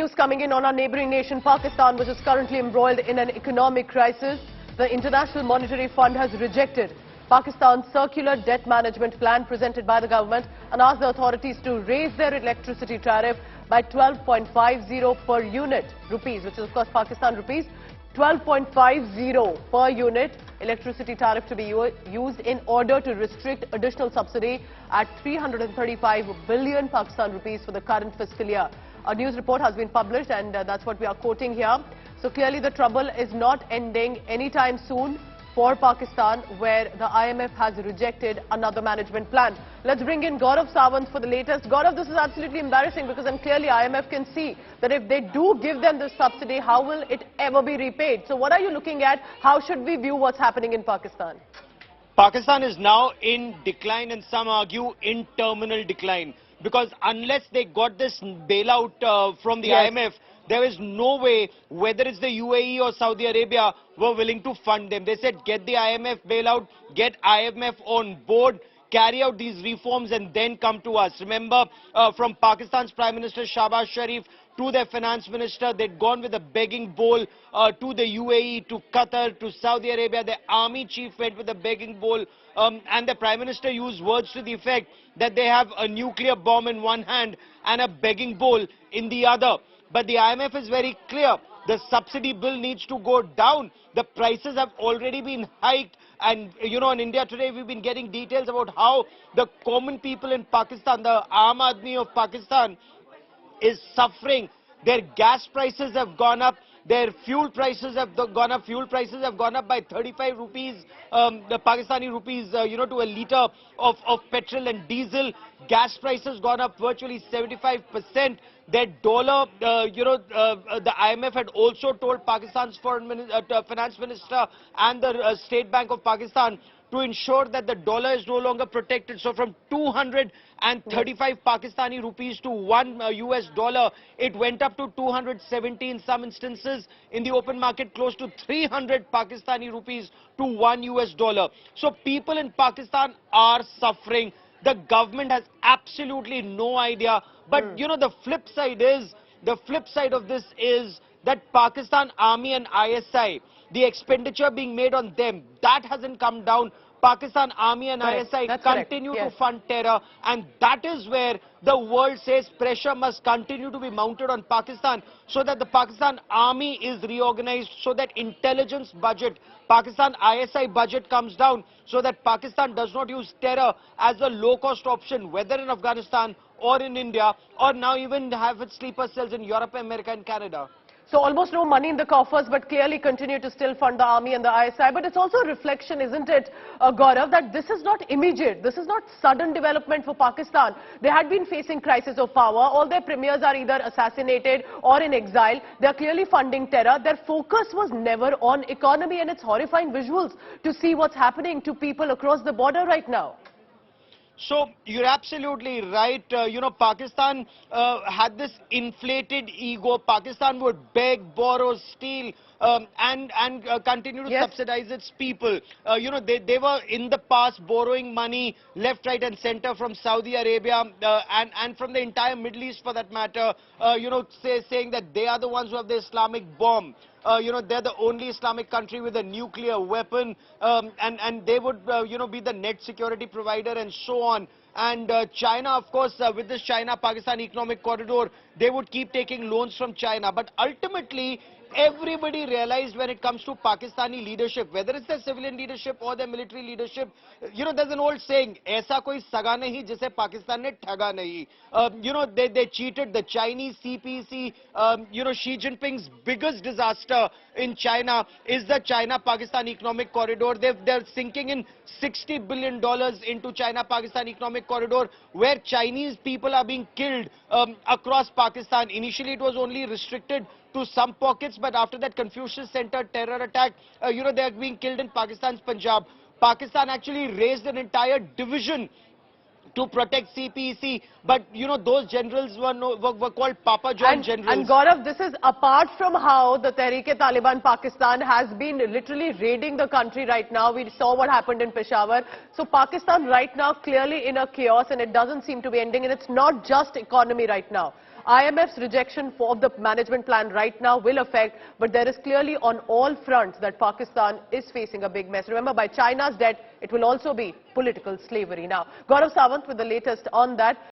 news coming in on our neighbouring nation, Pakistan, which is currently embroiled in an economic crisis. The International Monetary Fund has rejected Pakistan's circular debt management plan presented by the government and asked the authorities to raise their electricity tariff by 12.50 per unit rupees, which is of course Pakistan rupees. 12.50 per unit electricity tariff to be used in order to restrict additional subsidy at 335 billion Pakistan rupees for the current fiscal year. A news report has been published and that's what we are quoting here. So clearly the trouble is not ending anytime soon for Pakistan, where the IMF has rejected another management plan. Let's bring in Gaurav Sawant for the latest. Gaurav, this is absolutely embarrassing because then clearly IMF can see that if they do give them this subsidy, how will it ever be repaid? So what are you looking at? How should we view what's happening in Pakistan? Pakistan is now in decline, and some argue in terminal decline, because unless they got this bailout from the IMF, there is no way, whether it's the UAE or Saudi Arabia, were willing to fund them. They said, get the IMF bailout, get IMF on board, carry out these reforms and then come to us. Remember, from Pakistan's Prime Minister Shahbaz Sharif to their finance minister, they'd gone with a begging bowl to the UAE, to Qatar, to Saudi Arabia. The army chief went with a begging bowl, and the Prime Minister used words to the effect that they have a nuclear bomb in one hand and a begging bowl in the other. But the IMF is very clear. The subsidy bill needs to go down. The prices have already been hiked. And, you know, in India today, we've been getting details about how the common people in Pakistan, the Aam Aadmi of Pakistan, is suffering. Their gas prices have gone up. Their fuel prices have gone up. Fuel prices have gone up by 35 rupees, the Pakistani rupees, to a litre of petrol and diesel. Gas prices gone up virtually 75%. Their dollar, the IMF had also told Pakistan's finance minister and the State Bank of Pakistan to ensure that the dollar is no longer protected. So from 235 Pakistani rupees to $1 US dollar, it went up to 270 in some instances. In the open market, close to 300 Pakistani rupees to $1 US dollar. So people in Pakistan are suffering. The government has absolutely no idea. But, you know, the flip side of this is that Pakistan Army and ISI, the expenditure being made on them, that hasn't come down. Pakistan Army and ISI continue to fund terror, and that is where the world says pressure must continue to be mounted on Pakistan so that the Pakistan Army is reorganized, so that intelligence budget, Pakistan ISI budget comes down, so that Pakistan does not use terror as a low-cost option, whether in Afghanistan or in India, or now even have its sleeper cells in Europe, America and Canada. So almost no money in the coffers, but clearly continue to still fund the army and the ISI. But it's also a reflection, isn't it, Gaurav, that this is not immediate. This is not sudden development for Pakistan. They had been facing crisis of power. All their premiers are either assassinated or in exile. They are clearly funding terror. Their focus was never on economy, and it's horrifying visuals to see what's happening to people across the border right now. So you're absolutely right. Pakistan had this inflated ego. Pakistan would beg, borrow, steal, and continue to subsidize its people. They were in the past borrowing money left, right and center from Saudi Arabia and from the entire Middle East for that matter, saying that they are the ones who have the Islamic bomb. They're the only Islamic country with a nuclear weapon, and they would, be the net security provider and so on. And China, of course, with this China-Pakistan economic corridor, they would keep taking loans from China. But ultimately, everybody realized when it comes to Pakistani leadership, whether it's their civilian leadership or their military leadership, there's an old saying, "Aisa koi saga nahi, jise Pakistan ne thaga nahi." They cheated the Chinese CPC. Xi Jinping's biggest disaster in China is the China-Pakistan economic corridor. They're sinking in $60 billion into China-Pakistan economic corridor, where Chinese people are being killed across Pakistan. Initially, it was only restricted to some pockets, but after that Confucius Center terror attack, they are being killed in Pakistan's Punjab. Pakistan actually raised an entire division to protect CPEC, but those generals were called Papa John generals. And Gaurav, this is apart from how the Tehreek-e-Taliban Pakistan has been literally raiding the country right now. We saw what happened in Peshawar. So Pakistan right now clearly in a chaos, and it doesn't seem to be ending, and it's not just economy right now. IMF's rejection of the management plan right now will affect, but there is clearly on all fronts that Pakistan is facing a big mess. Remember, by China's debt, it will also be political slavery. Now, Gaurav Sawant with the latest on that.